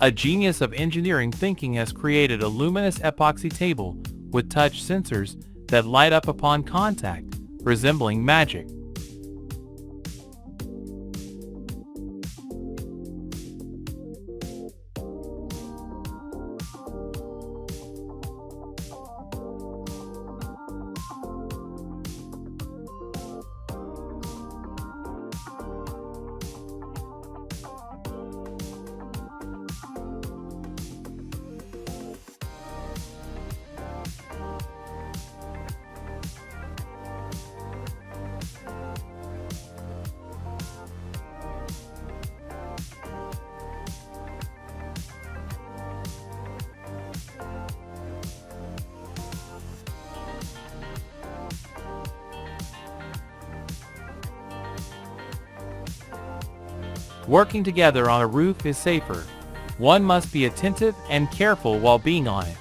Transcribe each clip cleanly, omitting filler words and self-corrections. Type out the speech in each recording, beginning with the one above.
A genius of engineering thinking has created a luminous epoxy table with touch sensors that light up upon contact, resembling magic. Working together on a roof is safer. One must be attentive and careful while being on it.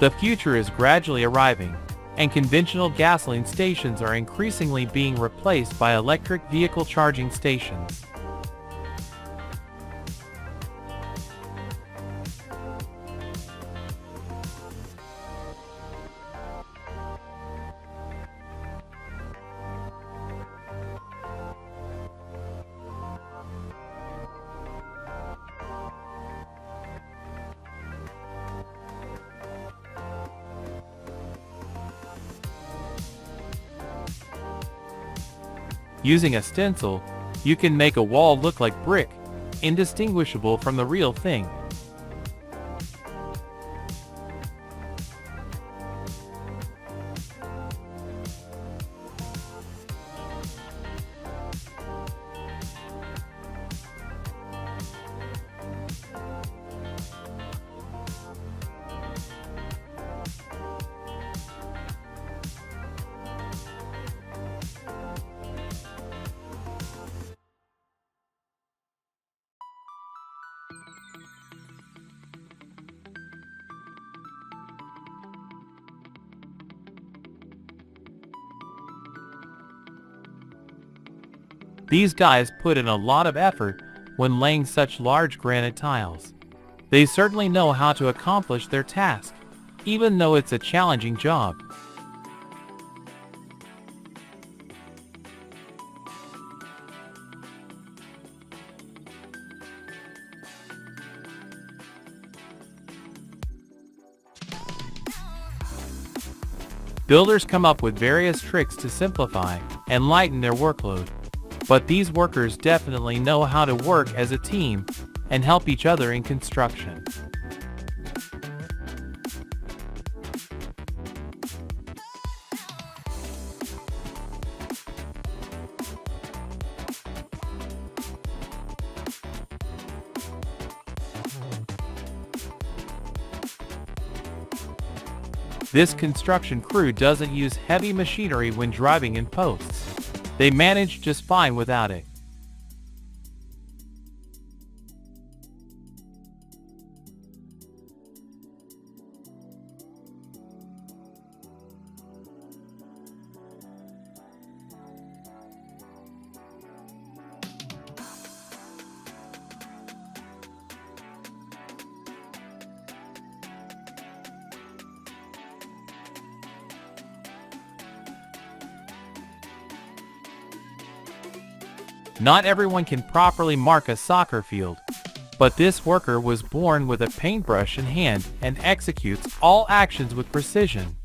The future is gradually arriving, and conventional gasoline stations are increasingly being replaced by electric vehicle charging stations. Using a stencil, you can make a wall look like brick, indistinguishable from the real thing. These guys put in a lot of effort when laying such large granite tiles. They certainly know how to accomplish their task, even though it's a challenging job. Builders come up with various tricks to simplify and lighten their workload. But these workers definitely know how to work as a team and help each other in construction. This construction crew doesn't use heavy machinery when driving in posts. They manage just fine without it. Not everyone can properly mark a soccer field. But this worker was born with a paintbrush in hand and executes all actions with precision.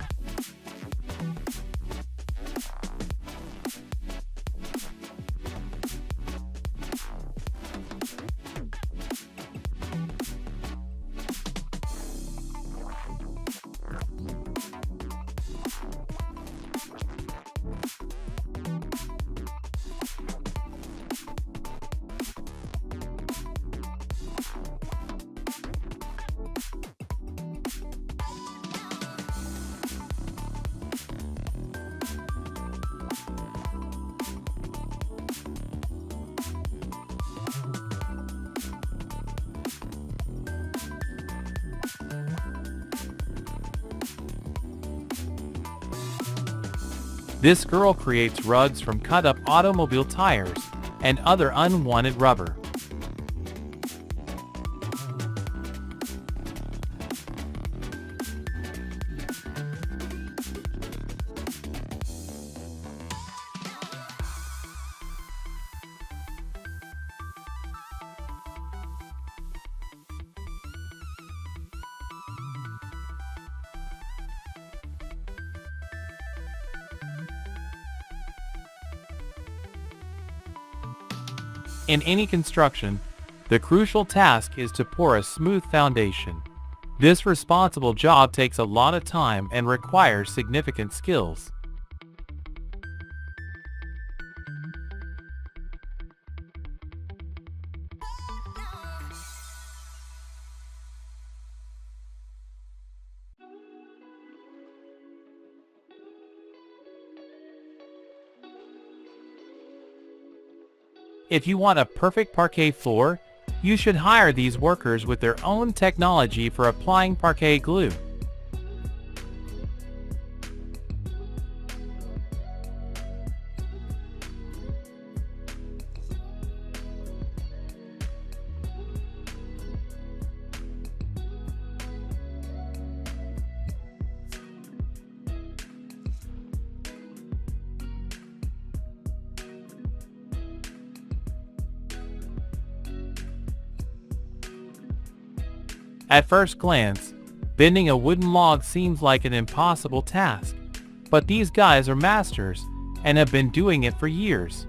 This girl creates rugs from cut-up automobile tires and other unwanted rubber. In any construction, the crucial task is to pour a smooth foundation. This responsible job takes a lot of time and requires significant skills. If you want a perfect parquet floor, you should hire these workers with their own technology for applying parquet glue. At first glance, bending a wooden log seems like an impossible task, but these guys are masters and have been doing it for years.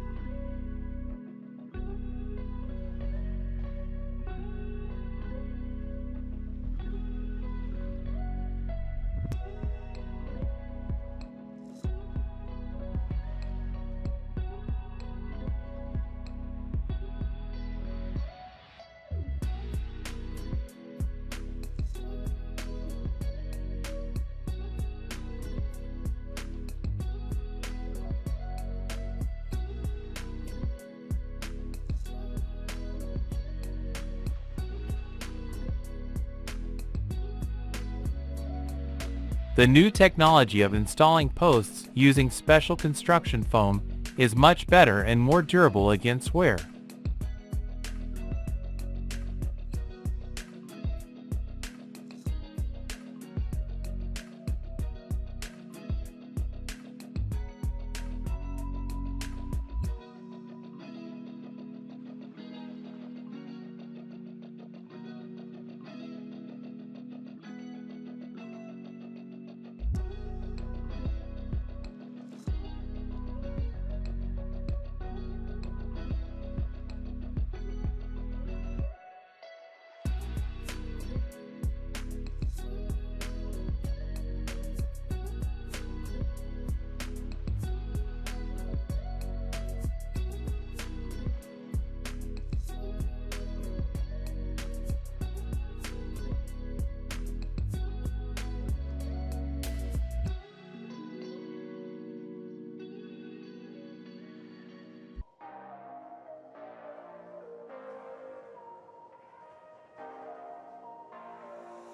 The new technology of installing posts using special construction foam is much better and more durable against wear.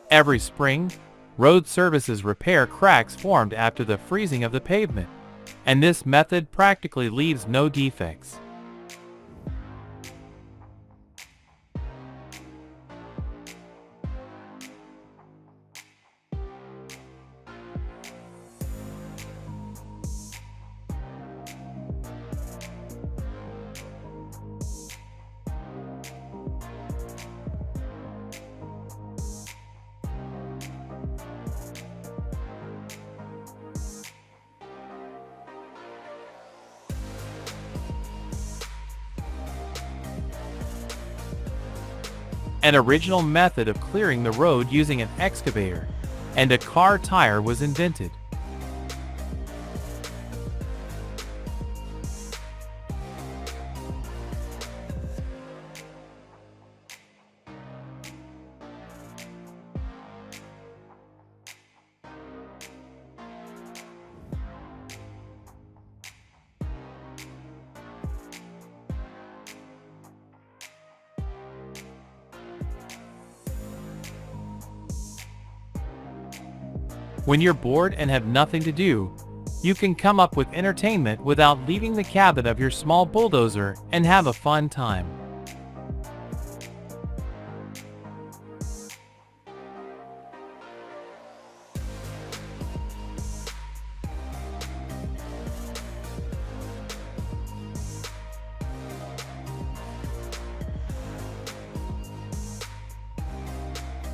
Every spring, road services repair cracks formed after the freezing of the pavement, and this method practically leaves no defects. An original method of clearing the road using an excavator and a car tire was invented. When you're bored and have nothing to do, you can come up with entertainment without leaving the cabin of your small bulldozer and have a fun time.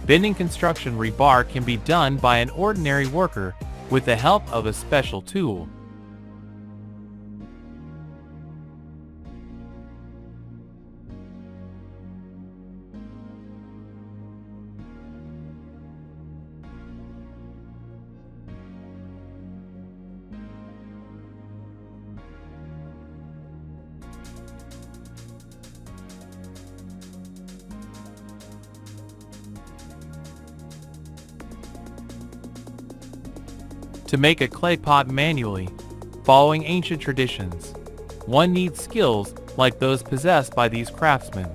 Bending construction rebar can be done by an ordinary worker with the help of a special tool. To make a clay pot manually, following ancient traditions, one needs skills like those possessed by these craftsmen.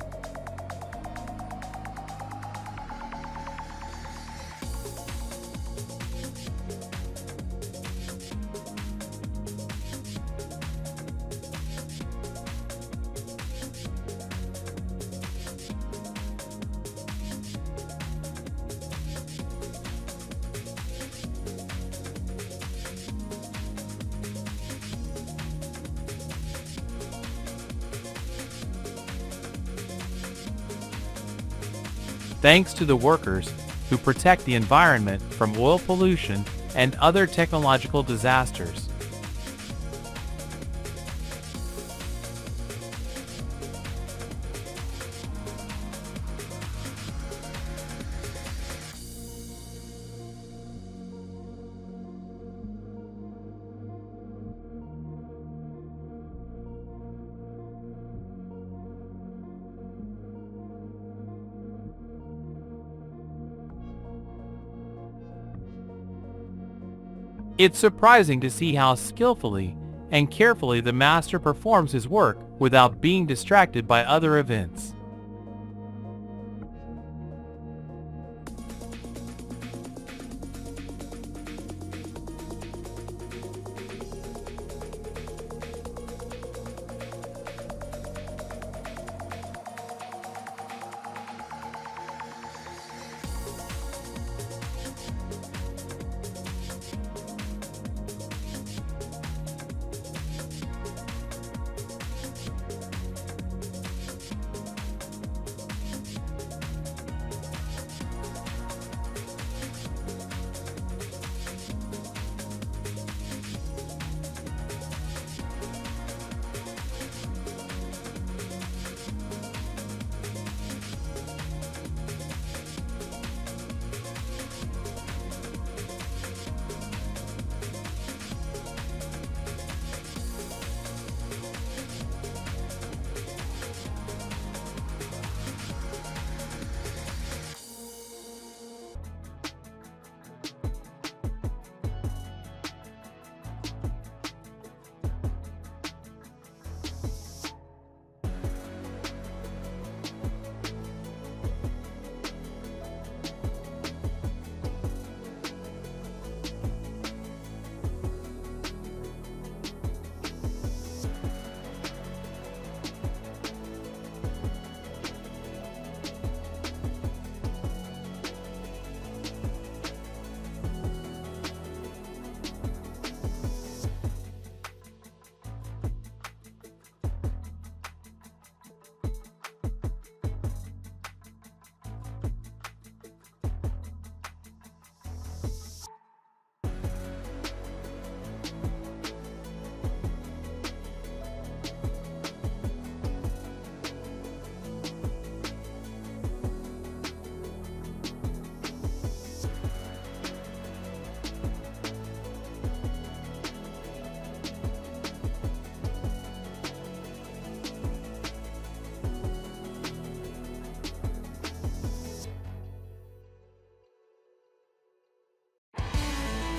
Thanks to the workers who protect the environment from oil pollution and other technological disasters. It's surprising to see how skillfully and carefully the master performs his work without being distracted by other events.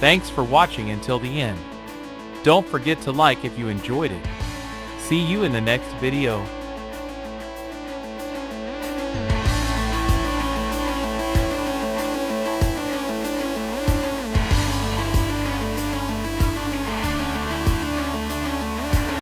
Thanks for watching until the end. Don't forget to like if you enjoyed it. See you in the next video.